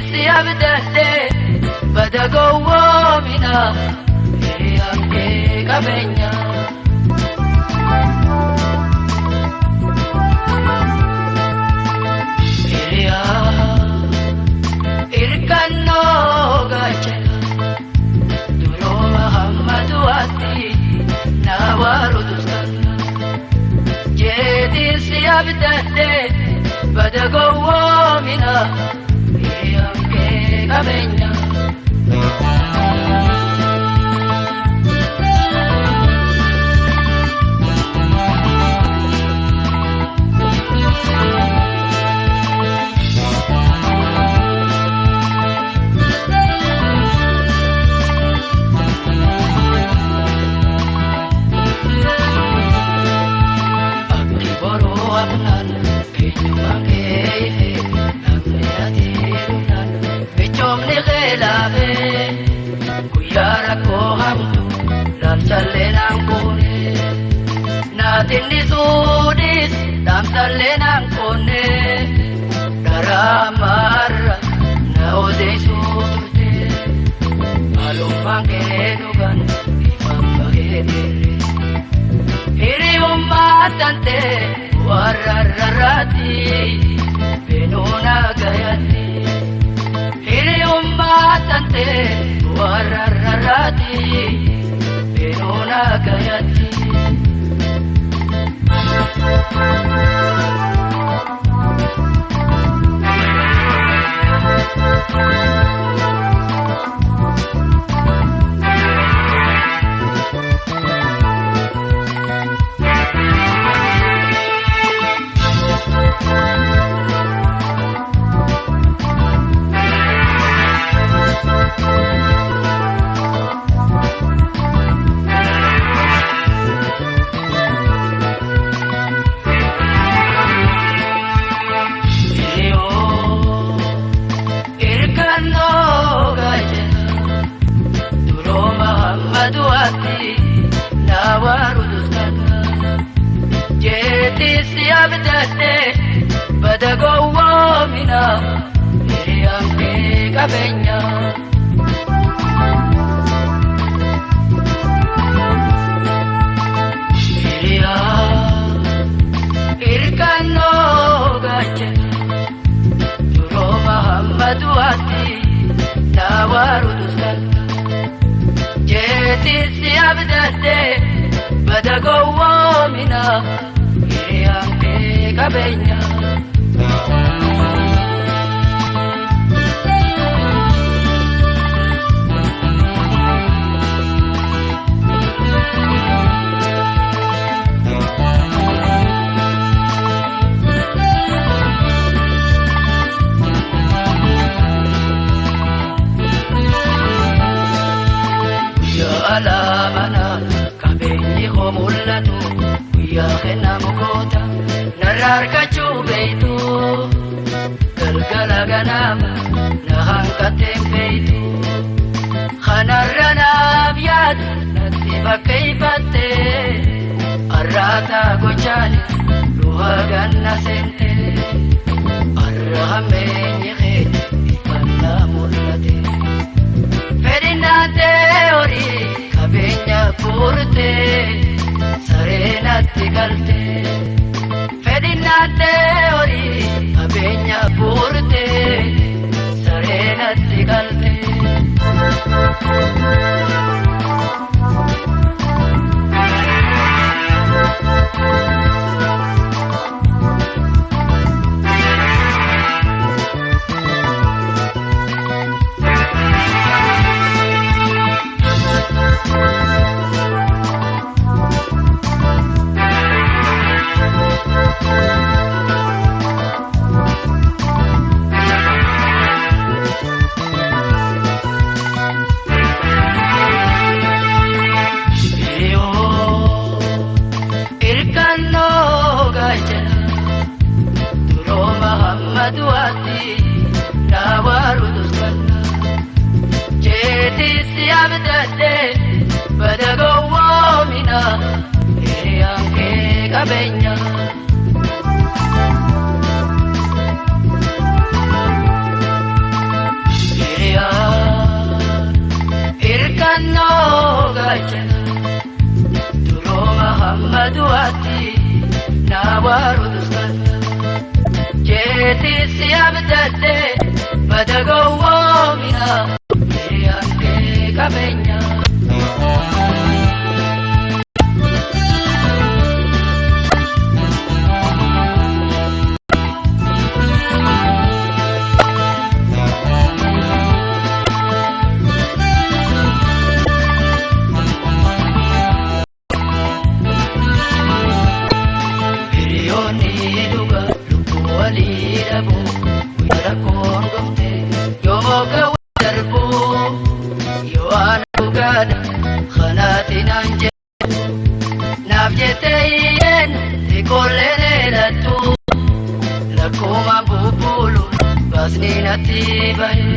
si abdate badago mina yake kabenya ya irkano gachela duro Muhammadu ati nawarudustan jedi si abdate badago mina yake kabenya Natini sudis dam salenang kone daramar na ode sute alumang kedugan imambagedere hiri ummatante warararati benuna gayati hiri ummatante warararati benuna gayati badago mina yake kabenya ya irkano gachela duro Muhammadu ati nawarudustan jedi si abdate badago mina yake kabenya alamana kabenyi khomulatu ya khena mukota nararka chubeitu galgala ganama nahankate beitu khanarana biyad natiba kaibate arrata gochali ruhaganna sente arrahamenyi khe ifanna mulate ferinate ori kabenya purte sarenatti galte ferinate ori kabenya purte sarenatti galte Muhammadu ati nawarudustan jedi si abdate badago mina yake kabenya وارودستان جيتي سيابتتي بدقوا منا يانكي كابينيا basninati bahe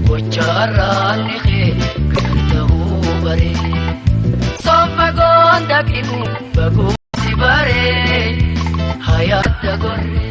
bocharanni khe kantahu bare sofagon dakimu bagu bare hayat gore